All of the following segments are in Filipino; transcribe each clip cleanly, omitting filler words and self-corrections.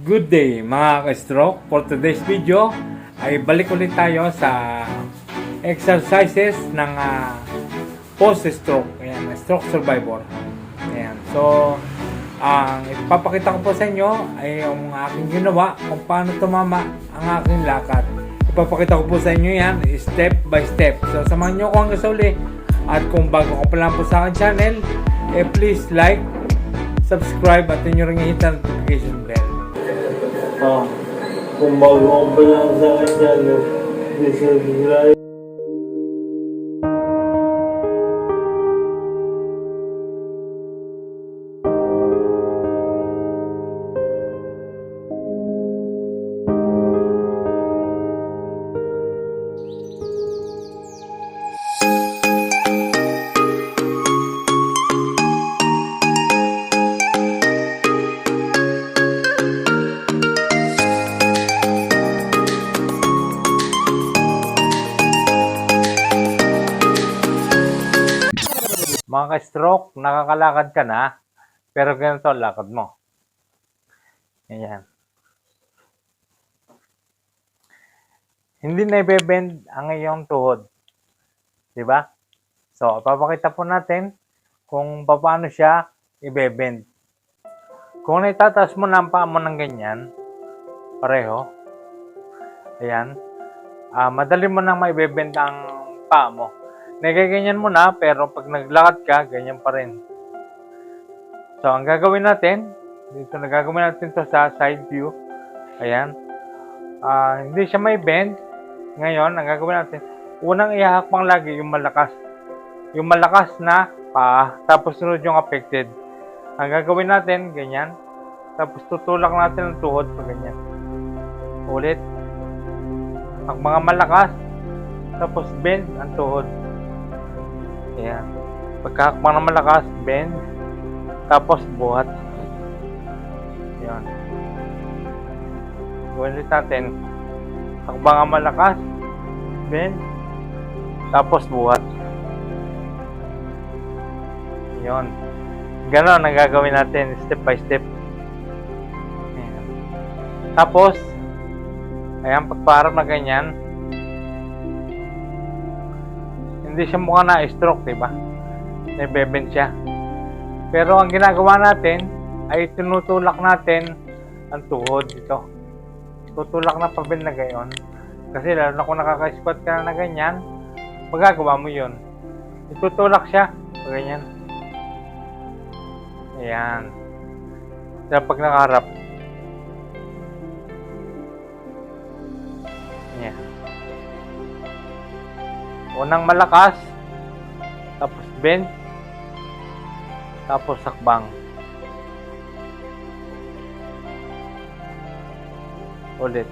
Good day mga ka-stroke. For today's video ay balik ulit tayo sa exercises ng post-stroke. Ayan, stroke survivor. Ayan. So, ang ipapakita ko po sa inyo ay yung aking ginawa kung paano tumama ang aking lakad. Ipapakita ko po sa inyo yan step by step. So, samahan nyo ko hanggang sa uli. At kung bago ka pa lang po sa aking channel, please like, subscribe at inyo ring i-hit ang notification bell. Kung bago pa lang sa kanya, subscribe. Mga ka-stroke, nakakalakad ka na, pero ganito ang lakad mo. Ayan. Hindi na i-bend ang iyong tuhod. Diba? So, papakita po natin kung paano siya i-bend. Kung naitataas mo na ang paa mo ng ganyan, pareho, ayan, madali mo nang mai-bend ang paa mo. Nagaganyan mo na, pero pag naglakad ka, ganyan pa rin. So, ang gagawin natin, dito nagagawin natin to sa side view. Ayan. Hindi siya may bend. Ngayon, ang gagawin natin, unang ihahakbang lagi yung malakas. Yung malakas na paa, tapos sunod yung affected. Ang gagawin natin, ganyan. Tapos tutulak natin ang tuhod pa ganyan. Ulit. Ang mga malakas, tapos bend ang tuhod. Ayan. Pagkahakbang ng malakas, bend. Tapos buhat. Ayan. Ulit natin. Hakbang ang malakas, bend. Tapos buhat. Ayan. Ganon ang gagawin natin step by step. Ayan. Tapos, ayan, pagparap na ganyan, hindi siya mukha na stroke, diba? Nabebend siya. Pero ang ginagawa natin ay tinutulak natin ang tuhod dito. Tutulak na pabend na gayon. Kasi lalo na kung nakaka-squat ka na ganyan, magagawa mo yun. Itutulak siya. Ganyan. Ayan. Kaya pag nakaharap. Ayan. Unang malakas, tapos bend, tapos sakbang. Ulit.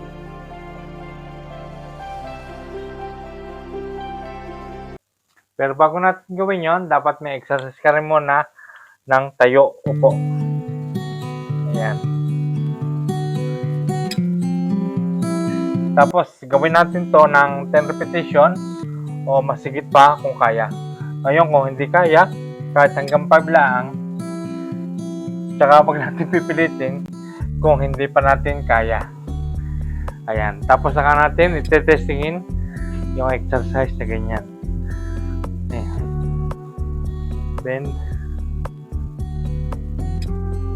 Pero bago natin gawin yon, dapat may exercise ka rin muna ng tayo, upo. Ayan. Tapos, gawin natin to ng 10 repetition o masigit pa kung kaya. Ngayon, kung hindi kaya, kahit hanggang 5 lang, tsaka wag natin pipilitin kung hindi pa natin kaya. Ayan. Tapos saka natin itetestingin yung exercise na ganyan. Ayan. Bend.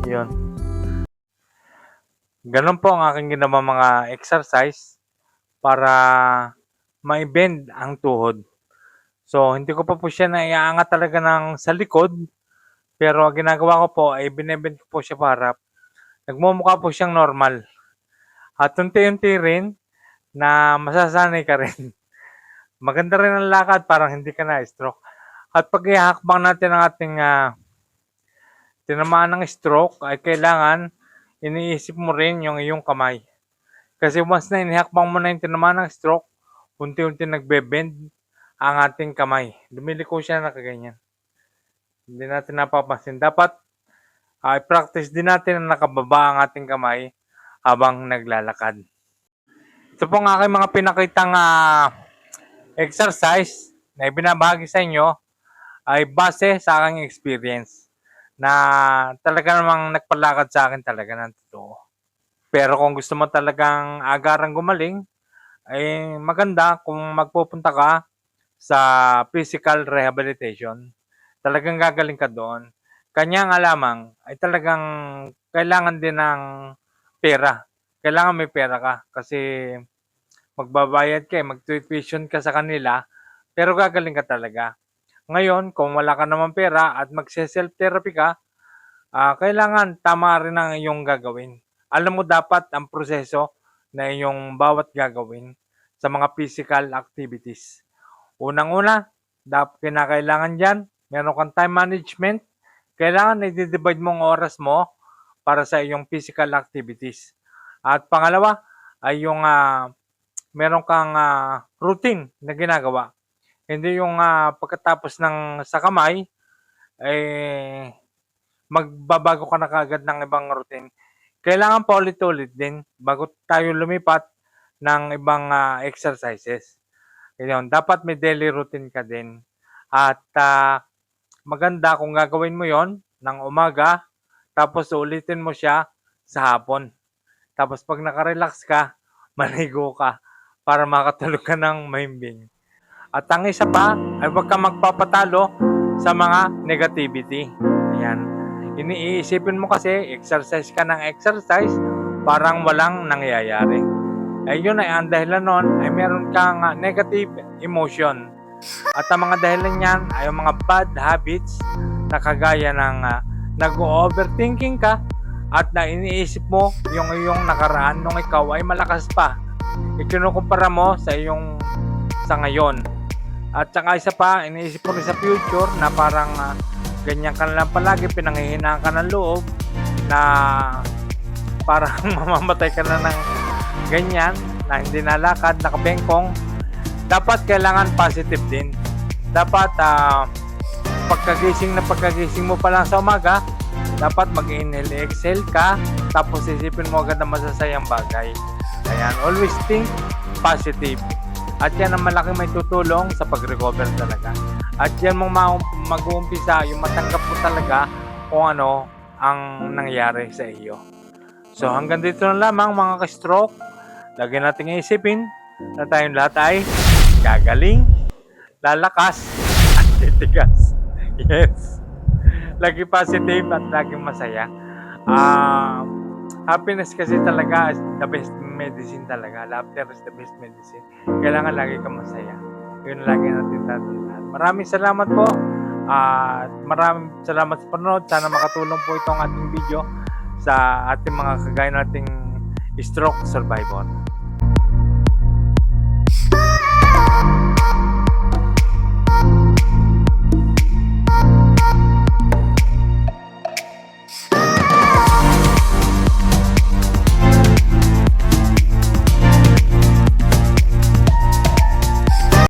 Yun. Ganun po ang aking ginawa mga exercise para mai-bend ang tuhod. So, hindi ko pa po siya naiaangat talaga ng sa likod. Pero ang ginagawa ko po ay binebend ko po siya para nagmumukha po siyang normal. At unti-unti rin na masasanay ka rin. Maganda rin ang lakad, parang hindi ka na-stroke. At pag ihakbang natin ang ating tinamaan ng stroke, ay kailangan iniisip mo rin yung iyong kamay. Kasi once na inihakbang mo na yung tinamaan ng stroke, unti-unti nagbe-bend ang ating kamay. Lumiliko siya na kaganyan. Hindi natin napapansin. Dapat i-practice din natin na nakababa ang ating kamay habang naglalakad. Ito po ang aking mga pinakitang exercise na ibinabahagi sa inyo ay base sa aking experience na talaga namang nagpalakad sa akin talaga ng totoo. Pero kung gusto mo talagang agarang gumaling, ay maganda kung magpupunta ka sa physical rehabilitation. Talagang gagaling ka doon. Kanya nga lamang ay talagang kailangan din ng pera. Kailangan may pera ka kasi magbabayad ka, mag-tuition ka sa kanila, pero gagaling ka talaga. Ngayon, kung wala ka naman pera at magse-self-therapy ka, kailangan tama rin ang iyong gagawin. Alam mo dapat ang proseso na iyong bawat gagawin sa mga physical activities. Unang-una, kinakailangan dyan, meron kang time management. Kailangan na i-divide mo ang oras mo para sa iyong physical activities. At pangalawa, ay yung meron kang routine na ginagawa. Hindi yung pagkatapos ng sa kamay, eh, magbabago ka na kagad ng ibang routine. Kailangan paulit-ulit din bago tayo lumipat ng ibang exercises. Yun, dapat may daily routine ka din. At maganda kung gagawin mo yon ng umaga, tapos ulitin mo siya sa hapon. Tapos pag nakarelax ka, maligo ka para makatulog ka ng mahimbing. At ang isa pa ay huwag ka magpapatalo sa mga negativity. Ayan. Iniisipin mo kasi exercise ka ng exercise, parang walang nangyayari. Ay yun ay ang dahilan nun ay meron kang negative emotion. At ang mga dahilan niyan ay yung mga bad habits na kagaya ng nag-overthinking ka at na iniisip mo yung iyong nakaraan nung ikaw ay malakas pa. Ikinukumpara mo sa iyong sa ngayon. At saka isa pa, iniisip mo rin sa future na parang ganyan ka na lang palagi, pinanghihinaan ka ng loob na parang mamamatay ka na ng ganyan, na hindi nalakad, nakabengkong. Dapat kailangan positive din. Dapat pagkagising mo pa lang sa umaga, dapat mag-inhale, exhale ka, tapos isipin mo agad na masasayang bagay. Ayan, always think positive. At yan ang malaking may tutulong sa pag-recover talaga. At yan mong mag-uumpisa, yung matanggap mo talaga kung ano ang nangyari sa iyo. So hanggang dito na lamang mga ka-stroke. Lagi nating isipin na tayong lahat ay gagaling, lalakas, at titigas. Yes. Lagi positive at laging masaya. Happiness kasi talaga is the best medicine talaga. Laughter is the best medicine. Kailangan lagi kang masaya. Yun lagi natin tatandaan. Maraming salamat po. At maraming salamat sa panonood. Sana makatulong po itong ating video sa ating mga kagaya nating stroke survivor.